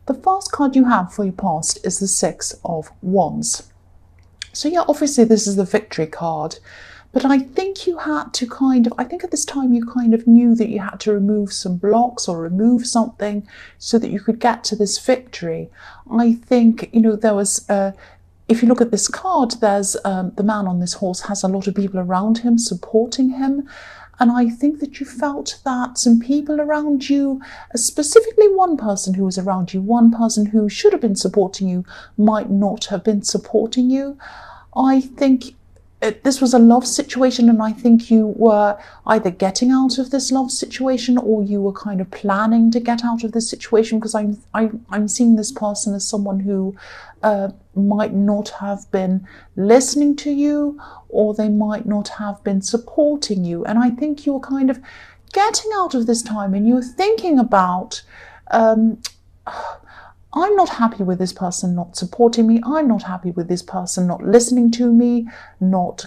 The first card you have for your past is the Six of Wands. So yeah, obviously this is the victory card, but I think you had to I think at this time you kind of knew that you had to remove some blocks or remove something so that you could get to this victory. I think, there was, if you look at this card, there's the man on this horse has a lot of people around him supporting him. And I think that you felt that some people around you, specifically one person who was around you, one person who should have been supporting you, might not have been supporting you. I think this was a love situation, and I think you were either getting out of this love situation or you were kind of planning to get out of this situation, because I'm seeing this person as someone who might not have been listening to you, or they might not have been supporting you. And I think you were kind of getting out of this time and you were thinking about, I'm not happy with this person not supporting me. I'm not happy with this person not listening to me, not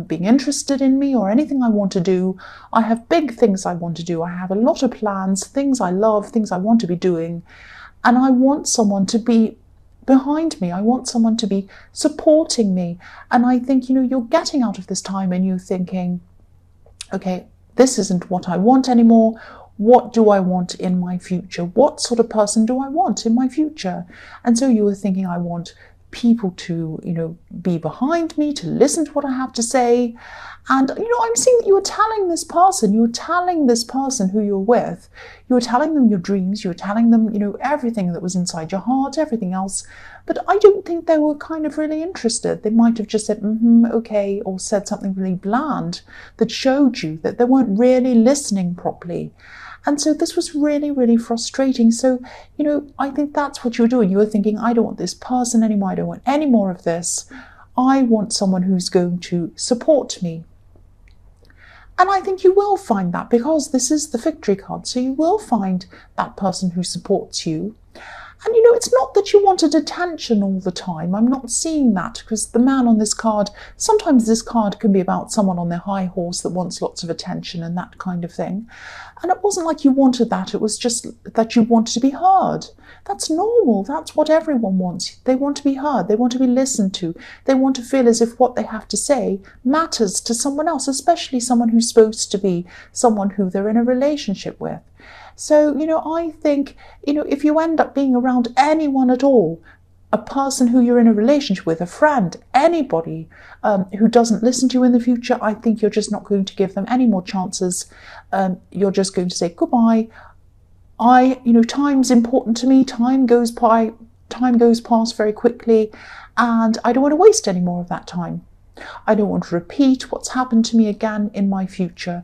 being interested in me or anything I want to do. I have big things I want to do. I have a lot of plans, things I love, things I want to be doing. And I want someone to be behind me. I want someone to be supporting me. And I think, you're getting out of this time and you're thinking, okay, this isn't what I want anymore. What do I want in my future? What sort of person do I want in my future? And so you were thinking, I want people to, be behind me, to listen to what I have to say. And, I'm seeing that you were telling this person who you're with, you were telling them your dreams, you were telling them, everything that was inside your heart, everything else. But I don't think they were kind of really interested. They might have just said, okay, or said something really bland that showed you that they weren't really listening properly. And so this was really, really frustrating. So, I think that's what you were doing. You were thinking, I don't want this person anymore. I don't want any more of this. I want someone who's going to support me. And I think you will find that, because this is the victory card. So you will find that person who supports you. And, it's not that you wanted attention all the time. I'm not seeing that, because the man on this card, sometimes this card can be about someone on their high horse that wants lots of attention and that kind of thing. And it wasn't like you wanted that. It was just that you wanted to be heard. That's normal. That's what everyone wants. They want to be heard. They want to be listened to. They want to feel as if what they have to say matters to someone else, especially someone who's supposed to be someone who they're in a relationship with. So, I think, if you end up being around anyone at all, a person who you're in a relationship with, a friend, anybody who doesn't listen to you in the future, I think you're just not going to give them any more chances. You're just going to say goodbye. Time's important to me. Time goes past very quickly, and I don't want to waste any more of that time. I don't want to repeat what's happened to me again in my future.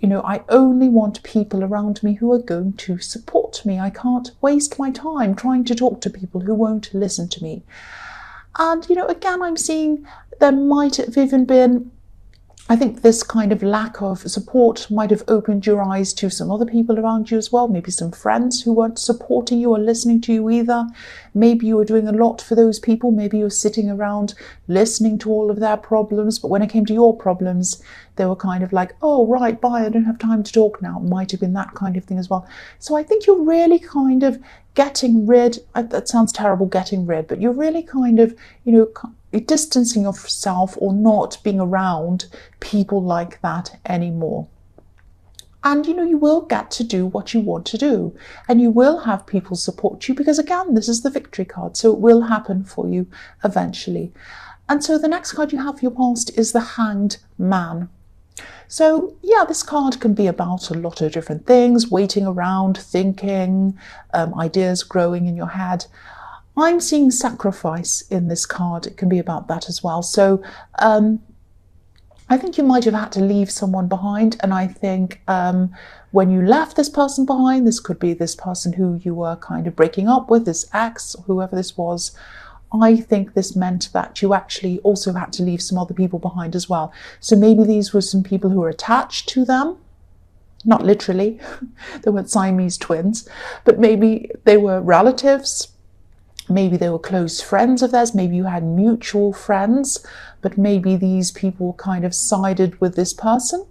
I only want people around me who are going to support me. I can't waste my time trying to talk to people who won't listen to me. And, again, I'm seeing there might have even been, I think this kind of lack of support might have opened your eyes to some other people around you as well. Maybe some friends who weren't supporting you or listening to you either. Maybe you were doing a lot for those people. Maybe you were sitting around listening to all of their problems. But when it came to your problems, they were kind of like, oh, right, bye, I don't have time to talk now. It might have been that kind of thing as well. So I think you're really kind of getting rid, that sounds terrible, getting rid, but you're really kind of, distancing yourself or not being around people like that anymore. And, you will get to do what you want to do, and you will have people support you, because again, this is the victory card. So it will happen for you eventually. And so the next card you have for your past is the Hanged Man. So yeah, this card can be about a lot of different things, waiting around, thinking, ideas growing in your head. I'm seeing sacrifice in this card. It can be about that as well. So I think you might have had to leave someone behind. And I think when you left this person behind, this could be this person who you were kind of breaking up with, this ex, whoever this was. I think this meant that you actually also had to leave some other people behind as well. So maybe these were some people who were attached to them. Not literally. They weren't Siamese twins. But maybe they were relatives. Maybe they were close friends of theirs. Maybe you had mutual friends. But maybe these people kind of sided with this person.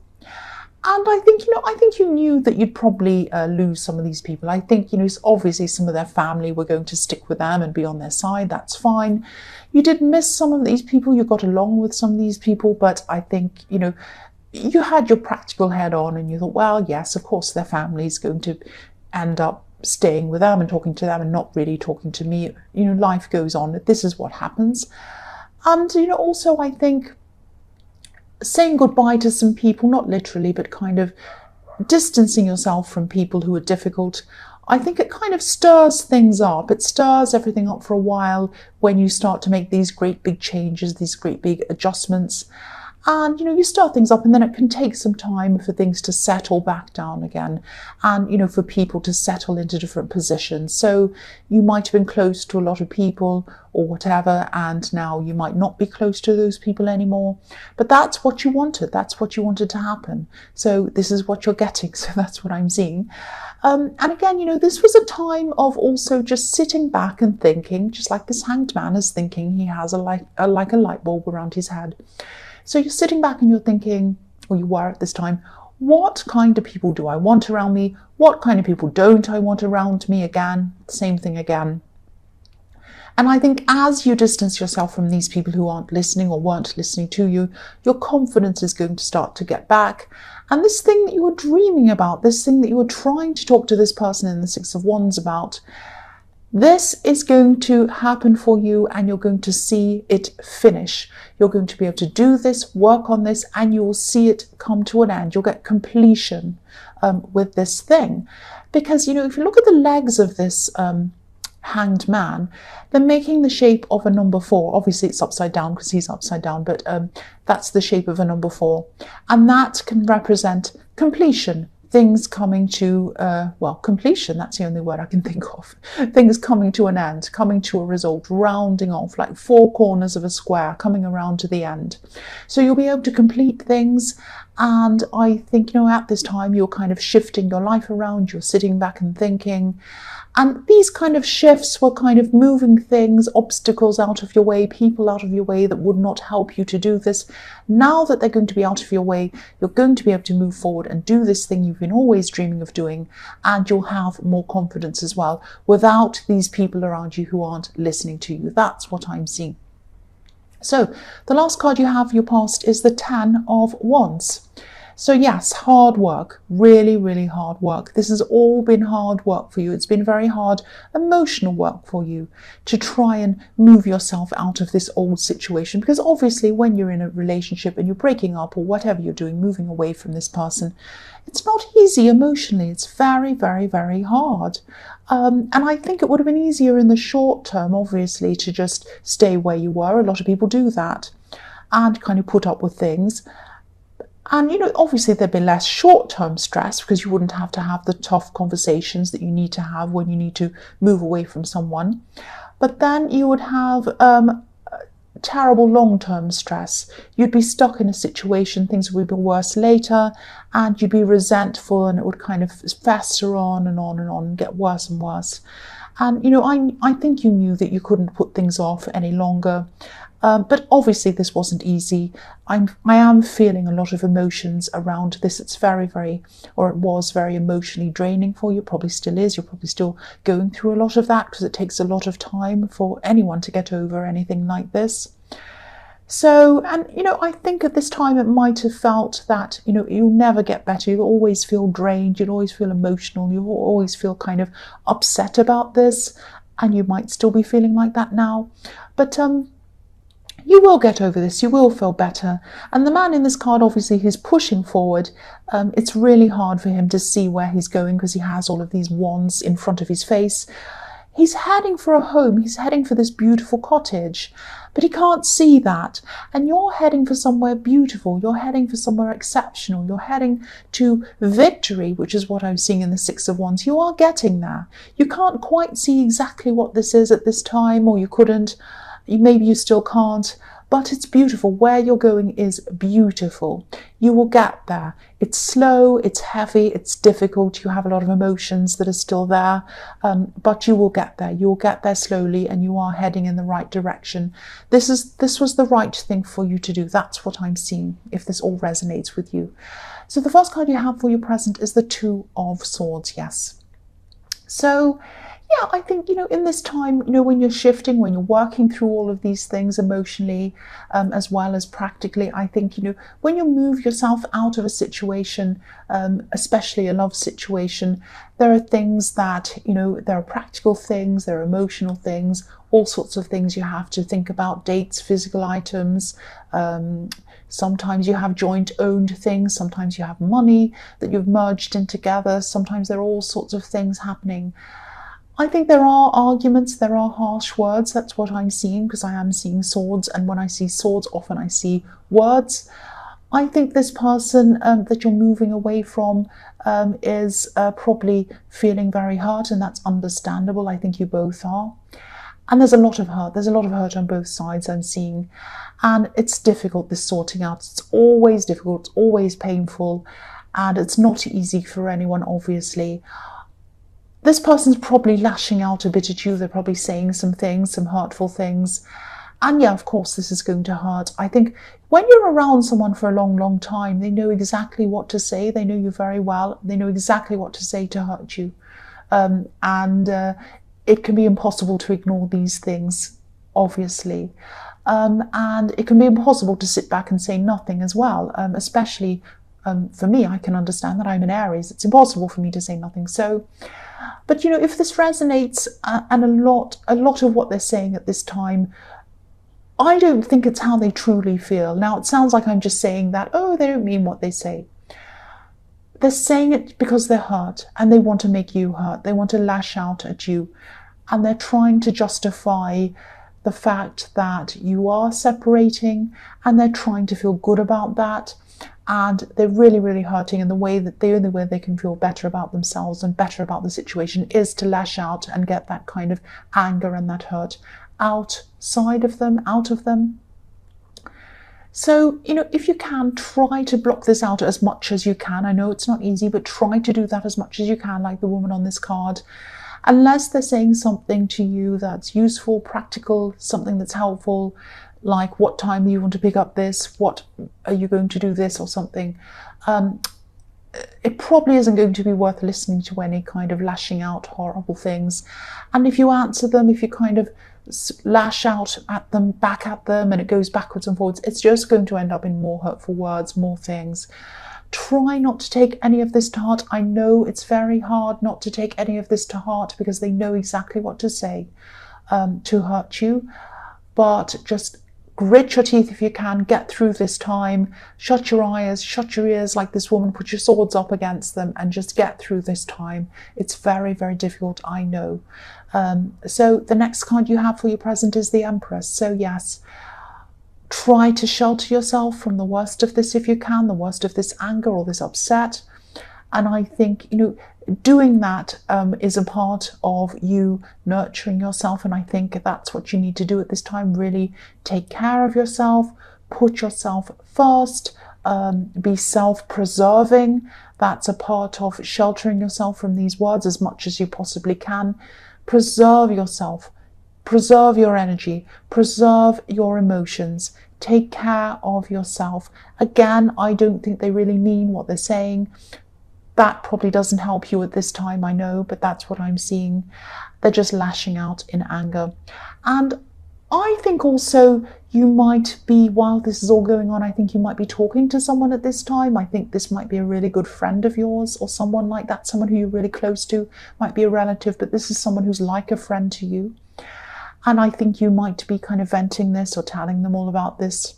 And I think you knew that you'd probably lose some of these people. I think, obviously some of their family were going to stick with them and be on their side. That's fine. You did miss some of these people. You got along with some of these people, but I think, you had your practical head on and you thought, well, yes, of course, their family's going to end up staying with them and talking to them and not really talking to me. Life goes on. This is what happens. And, also I think saying goodbye to some people, not literally, but kind of distancing yourself from people who are difficult, I think it kind of stirs things up. It stirs everything up for a while when you start to make these great big changes, these great big adjustments. And, you stir things up, and then it can take some time for things to settle back down again and, for people to settle into different positions. So you might have been close to a lot of people or whatever, and now you might not be close to those people anymore. But that's what you wanted. That's what you wanted to happen. So this is what you're getting. So that's what I'm seeing. And again, this was a time of also just sitting back and thinking, just like this hanged man is thinking he has like a light bulb around his head. So you're sitting back and you're thinking, or you were at this time, what kind of people do I want around me? What kind of people don't I want around me? Again, same thing again. And I think as you distance yourself from these people who aren't listening or weren't listening to you, your confidence is going to start to get back. And this thing that you were dreaming about, this thing that you were trying to talk to this person in the Six of Wands about, this is going to happen for you and you're going to see it finish. You're going to be able to do this, work on this, and you will see it come to an end. You'll get completion with this thing. Because, if you look at the legs of this hanged man, they're making the shape of a number 4. Obviously, it's upside down because he's upside down, but that's the shape of a number 4. And that can represent completion. Things coming to, completion, that's the only word I can think of. Things coming to an end, coming to a result, rounding off, like 4 corners of a square, coming around to the end. So you'll be able to complete things. And I think, at this time, you're kind of shifting your life around, you're sitting back and thinking. And these kind of shifts were kind of moving things, obstacles out of your way, people out of your way that would not help you to do this. Now that they're going to be out of your way, you're going to be able to move forward and do this thing you've been always dreaming of doing, and you'll have more confidence as well without these people around you who aren't listening to you. That's what I'm seeing. So the last card you have for your past is the 10 of Wands. So yes, hard work, really, really hard work. This has all been hard work for you. It's been very hard emotional work for you to try and move yourself out of this old situation. Because obviously when you're in a relationship and you're breaking up or whatever you're doing, moving away from this person, it's not easy emotionally. It's very, very, very hard. And I think it would have been easier in the short term, obviously, to just stay where you were. A lot of people do that and kind of put up with things. And, obviously there'd be less short-term stress because you wouldn't have to have the tough conversations that you need to have when you need to move away from someone. But then you would have terrible long-term stress. You'd be stuck in a situation, things would be worse later, and you'd be resentful, and it would kind of fester on and on and on and get worse and worse. And, I think you knew that you couldn't put things off any longer. But obviously this wasn't easy. I am feeling a lot of emotions around this. It's very, very, or it was very emotionally draining for you. Probably still is. You're probably still going through a lot of that because it takes a lot of time for anyone to get over anything like this. So, and, I think at this time it might have felt that, you'll never get better. You'll always feel drained. You'll always feel emotional. You'll always feel kind of upset about this. And you might still be feeling like that now. But, you will get over this, you will feel better. And the man in this card, obviously, he's pushing forward. It's really hard for him to see where he's going because he has all of these wands in front of his face. He's heading for a home, he's heading for this beautiful cottage, but he can't see that. And you're heading for somewhere beautiful, you're heading for somewhere exceptional, you're heading to victory, which is what I'm seeing in the Six of Wands. You are getting there. You can't quite see exactly what this is at this time, or you couldn't. Maybe you still can't, but it's beautiful. Where you're going is beautiful. You will get there. It's slow, it's heavy, it's difficult. You have a lot of emotions that are still there, but you will get there. You will get there slowly, and you are heading in the right direction. This was the right thing for you to do. That's what I'm seeing, if this all resonates with you. So the first card you have for your present is the Two of Swords. Yes. So yeah, I think, in this time, when you're shifting, when you're working through all of these things emotionally, as well as practically, I think, when you move yourself out of a situation, especially a love situation, there are things that, there are practical things, there are emotional things, all sorts of things you have to think about, dates, physical items. Sometimes you have joint owned things. Sometimes you have money that you've merged in together. Sometimes there are all sorts of things happening. I think there are arguments, there are harsh words. That's what I'm seeing, because I am seeing swords. And when I see swords, often I see words. I think this person that you're moving away from is probably feeling very hurt, and that's understandable. I think you both are. And there's a lot of hurt. There's a lot of hurt on both sides I'm seeing. And it's difficult, this sorting out. It's always difficult, it's always painful. And it's not easy for anyone, obviously. This person's probably lashing out a bit at you. They're probably saying some things, some hurtful things. And yeah, of course, this is going to hurt. I think when you're around someone for a long, long time, they know exactly what to say. They know you very well. They know exactly what to say to hurt you. It can be impossible to ignore these things, obviously. And it can be impossible to sit back and say nothing as well, especially for me. I can understand that I'm an Aries. It's impossible for me to say nothing. So, but if this resonates, and a lot of what they're saying at this time, I don't think it's how they truly feel. Now, it sounds like I'm just saying that, oh, they don't mean what they say. They're saying it because they're hurt, and they want to make you hurt. They want to lash out at you, and they're trying to justify the fact that you are separating, and they're trying to feel good about that. And they're really, really hurting, and the only way they can feel better about themselves and better about the situation is to lash out and get that kind of anger and that hurt outside of them, out of them. So, if you can, try to block this out as much as you can. I know it's not easy, but try to do that as much as you can, like the woman on this card. Unless they're saying something to you that's useful, practical, something that's helpful, like what time do you want to pick up this, what are you going to do this, or something. It probably isn't going to be worth listening to any kind of lashing out horrible things. And if you answer them, if you kind of lash out at them, back at them, and it goes backwards and forwards, it's just going to end up in more hurtful words, more things. Try not to take any of this to heart. I know it's very hard not to take any of this to heart, because they know exactly what to say to hurt you. But just grit your teeth if you can, get through this time, shut your eyes, shut your ears like this woman, put your swords up against them, and just get through this time. It's very, very difficult, I know. So the next card you have for your present is the Empress. So yes, try to shelter yourself from the worst of this if you can, the worst of this anger or this upset. And I think, doing that is a part of you nurturing yourself. And I think that's what you need to do at this time. Really take care of yourself, put yourself first, be self-preserving. That's a part of sheltering yourself from these words as much as you possibly can. Preserve yourself, preserve your energy, preserve your emotions. Take care of yourself. Again, I don't think they really mean what they're saying. That probably doesn't help you at this time, I know, but that's what I'm seeing. They're just lashing out in anger. And I think also you might be, while this is all going on, I think you might be talking to someone at this time. I think this might be a really good friend of yours, or someone like that, someone who you're really close to. Might be a relative, but this is someone who's like a friend to you. And I think you might be kind of venting this or telling them all about this.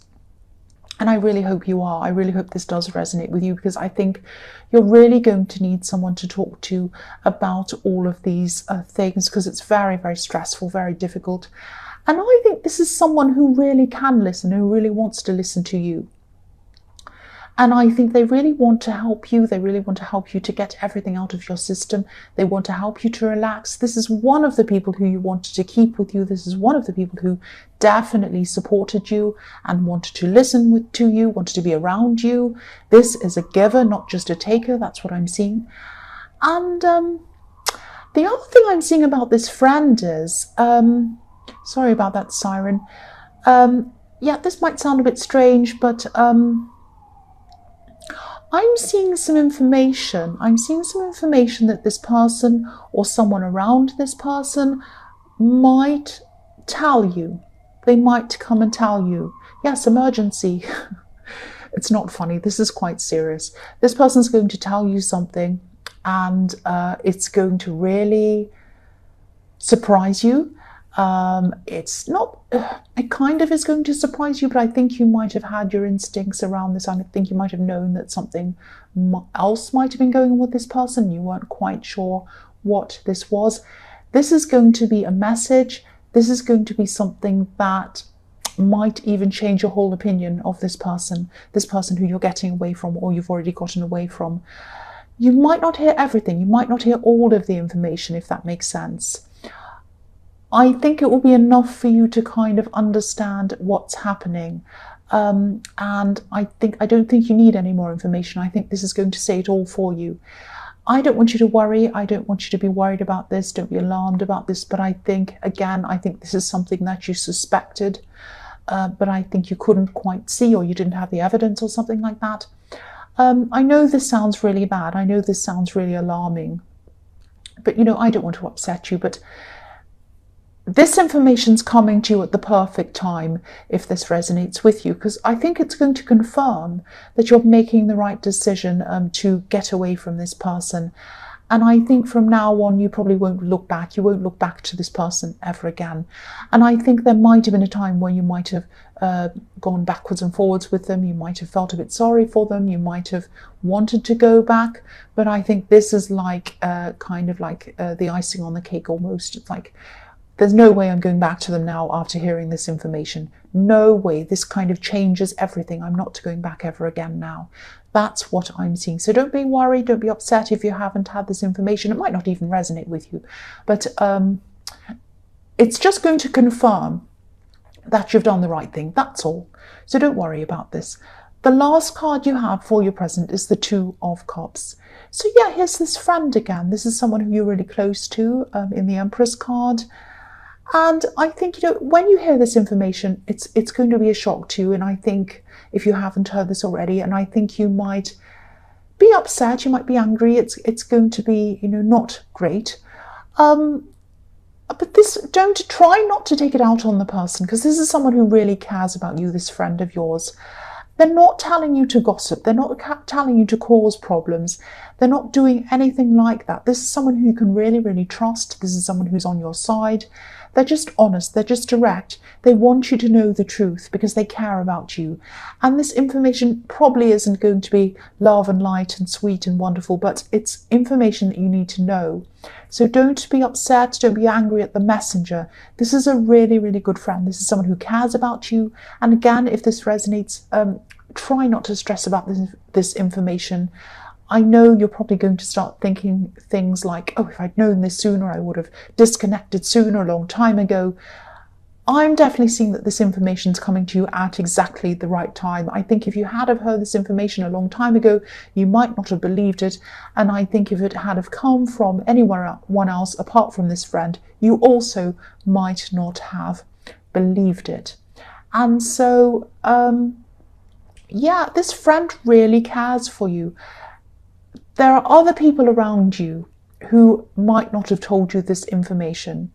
And I really hope you are. I really hope this does resonate with you, because I think you're really going to need someone to talk to about all of these things, because it's very, very stressful, very difficult. And I think this is someone who really can listen, who really wants to listen to you. And I think they really want to help you. They really want to help you to get everything out of your system. They want to help you to relax. This is one of the people who you wanted to keep with you. This is one of the people who definitely supported you and wanted to listen to you, wanted to be around you. This is a giver, not just a taker. That's what I'm seeing. And the other thing I'm seeing about this friend is, sorry about that siren. Yeah, this might sound a bit strange, but I'm seeing some information. I'm seeing some information that this person or someone around this person might tell you. They might come and tell you. Yes, emergency. It's not funny. This is quite serious. This person's going to tell you something, and it's going to really surprise you. It's not, it kind of is going to surprise you, but I think you might have had your instincts around this. I think you might have known that something else might have been going on with this person. You weren't quite sure what this was. This is going to be a message. This is going to be something that might even change your whole opinion of this person who you're getting away from or you've already gotten away from. You might not hear everything. You might not hear all of the information, if that makes sense. I think it will be enough for you to kind of understand what's happening. And I don't think you need any more information. I think this is going to say it all for you. I don't want you to worry. I don't want you to be worried about this. Don't be alarmed about this. But I think this is something that you suspected, but I think you couldn't quite see, or you didn't have the evidence or something like that. I know this sounds really bad. I know this sounds really alarming. But, I don't want to upset you, but this information's coming to you at the perfect time if this resonates with you, because I think it's going to confirm that you're making the right decision to get away from this person. And I think from now on, you probably won't look back. You won't look back to this person ever again. And I think there might have been a time when you might have gone backwards and forwards with them. You might have felt a bit sorry for them. You might have wanted to go back. But I think this is like kind of like the icing on the cake almost. It's like, there's no way I'm going back to them now after hearing this information. No way. This kind of changes everything. I'm not going back ever again now. That's what I'm seeing. So don't be worried. Don't be upset if you haven't had this information. It might not even resonate with you. But it's just going to confirm that you've done the right thing. That's all. So don't worry about this. The last card you have for your present is the Two of Cups. So yeah, here's this friend again. This is someone who you're really close to in the Empress card. And I think, when you hear this information, it's going to be a shock to you. And I think if you haven't heard this already, and I think you might be upset, you might be angry. It's going to be, not great. But try not to take it out on the person, because this is someone who really cares about you, this friend of yours. They're not telling you to gossip. They're not telling you to cause problems. They're not doing anything like that. This is someone who you can really, really trust. This is someone who's on your side. They're just honest. They're just direct. They want you to know the truth because they care about you. And this information probably isn't going to be love and light and sweet and wonderful, but it's information that you need to know. So don't be upset. Don't be angry at the messenger. This is a really, really good friend. This is someone who cares about you. And again, if this resonates, try not to stress about this information. I know you're probably going to start thinking things like, oh, if I'd known this sooner, I would have disconnected sooner, a long time ago. I'm definitely seeing that this information is coming to you at exactly the right time. I think if you had have heard this information a long time ago, you might not have believed it. And I think if it had have come from anyone else apart from this friend, you also might not have believed it. And so, yeah, this friend really cares for you. There are other people around you who might not have told you this information.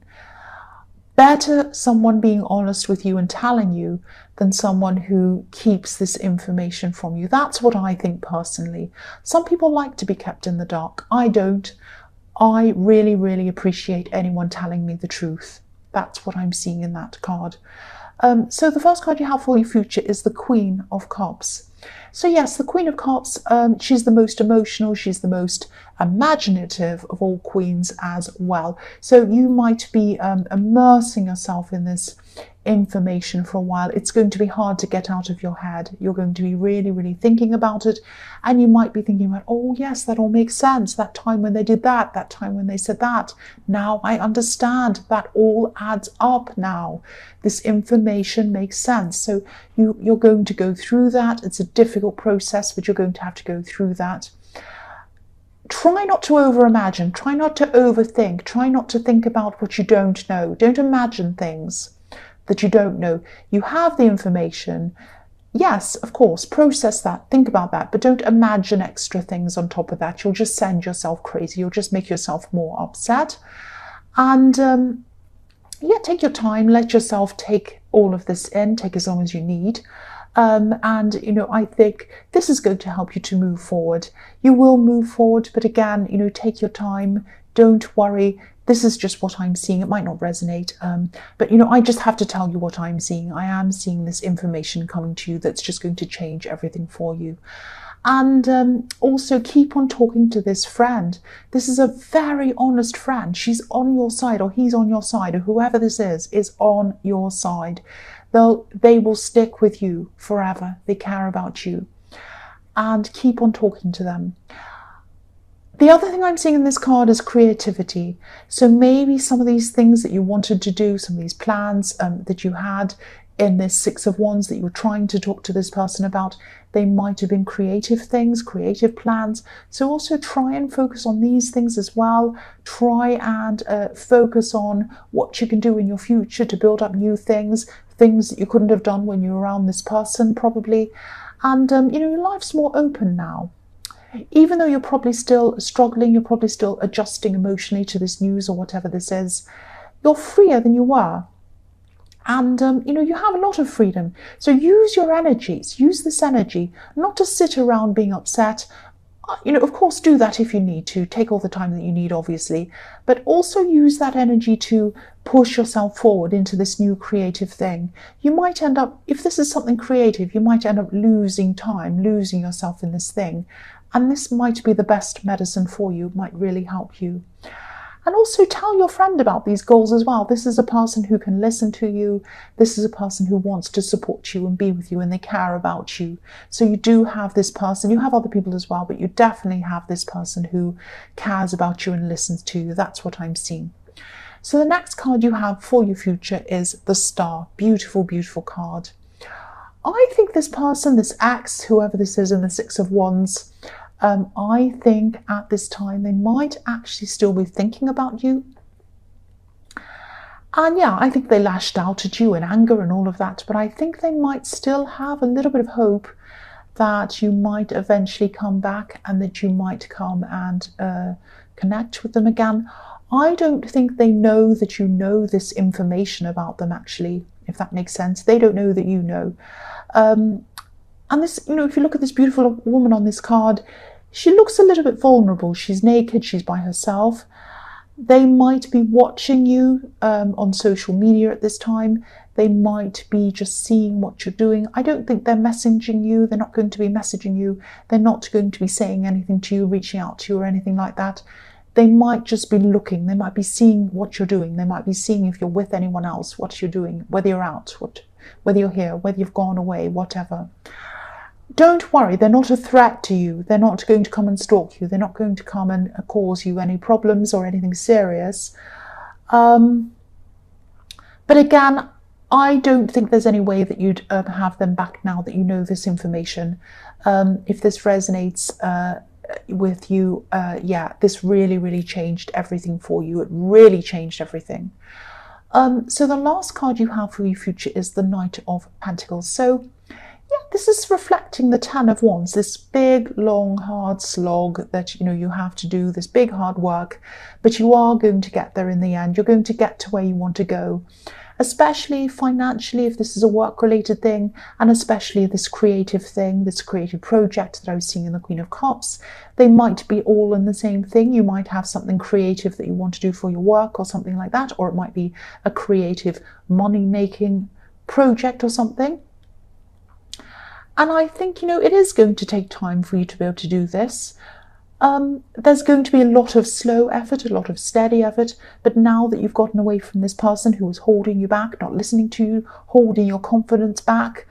Better someone being honest with you and telling you than someone who keeps this information from you. That's what I think personally. Some people like to be kept in the dark. I don't. I really, really appreciate anyone telling me the truth. That's what I'm seeing in that card. So the first card you have for your future is the Queen of Cups. So yes, the Queen of Cups, she's the most emotional, she's the most imaginative of all queens as well. So you might be immersing yourself in this information for a while. It's going to be hard to get out of your head. You're going to be really, really thinking about it. And you might be thinking about, oh yes, that all makes sense. That time when they did that, that time when they said that. Now I understand. That all adds up now. This information makes sense. So you're going to go through that. It's a difficult process, but you're going to have to go through that. Try not to overimagine. Try not to overthink. Try not to think about what you don't know. Don't imagine things that you don't know. You have the information. Yes, of course, process that, think about that, but don't imagine extra things on top of that. You'll just send yourself crazy. You'll just make yourself more upset. And yeah, take your time. Let yourself take all of this in. Take as long as you need. And, you know, I think this is going to help you to move forward. You will move forward, but again, you know, take your time. Don't worry. This is just what I'm seeing. It might not resonate, but, you know, I just have to tell you what I'm seeing. I am seeing this information coming to you that's just going to change everything for you. And also keep on talking to this friend. This is a very honest friend. She's on your side, or he's on your side, or whoever this is on your side. They will stick with you forever. They care about you. And keep on talking to them. The other thing I'm seeing in this card is creativity. So maybe some of these things that you wanted to do, some of these plans that you had in this Six of Wands that you were trying to talk to this person about, they might have been creative things, creative plans. So also try and focus on these things as well. Try and focus on what you can do in your future to build up new things, things that you couldn't have done when you were around this person probably. And, you know, your life's more open now. Even though you're probably still struggling, you're probably still adjusting emotionally to this news or whatever this is, you're freer than you were. And, you know, you have a lot of freedom. So use your energies, use this energy, not to sit around being upset. You know, of course, do that if you need to. Take all the time that you need, obviously. But also use that energy to push yourself forward into this new creative thing. You might end up, if this is something creative, you might end up losing time, losing yourself in this thing. And this might be the best medicine for you, might really help you. And also tell your friend about these goals as well. This is a person who can listen to you. This is a person who wants to support you and be with you, and they care about you. So you do have this person. You have other people as well, but you definitely have this person who cares about you and listens to you. That's what I'm seeing. So the next card you have for your future is the Star. Beautiful, beautiful card. I think this person, this ex, whoever this is in the Six of Wands, I think at this time they might actually still be thinking about you. And yeah, I think they lashed out at you in anger and all of that, but I think they might still have a little bit of hope that you might eventually come back and that you might come and connect with them again. I don't think they know that you know this information about them, actually, if that makes sense. They don't know that you know. And this, you know, if you look at this beautiful woman on this card, she looks a little bit vulnerable. She's naked, she's by herself. They might be watching you on social media at this time. They might be just seeing what you're doing. I don't think they're messaging you. They're not going to be messaging you. They're not going to be saying anything to you, reaching out to you or anything like that. They might just be looking. They might be seeing what you're doing. They might be seeing if you're with anyone else, what you're doing, whether you're out, whether you're here, whether you've gone away, whatever. Don't worry, they're not a threat to you. They're not going to come and stalk you. They're not going to come and cause you any problems or anything serious. But again, I don't think there's any way that you'd have them back now that you know this information. If this resonates with you, yeah, this really, really changed everything for you. It really changed everything. So the last card you have for your future is the Knight of Pentacles. So yeah, this is reflecting the Ten of Wands, this big, long, hard slog that, you know, you have to do, this big, hard work, but you are going to get there in the end. You're going to get to where you want to go, especially financially, if this is a work-related thing, and especially this creative thing, this creative project that I was seeing in the Queen of Cups. They might be all in the same thing. You might have something creative that you want to do for your work or something like that, or it might be a creative money-making project or something. And I think, you know, it is going to take time for you to be able to do this. There's going to be a lot of slow effort, a lot of steady effort, but now that you've gotten away from this person who was holding you back, not listening to you, holding your confidence back,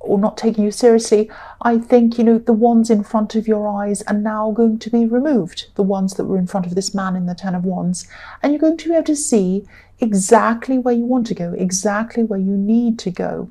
or not taking you seriously, I think, the ones in front of your eyes are now going to be removed, the ones that were in front of this man in the Ten of Wands, and you're going to be able to see exactly where you want to go, exactly where you need to go.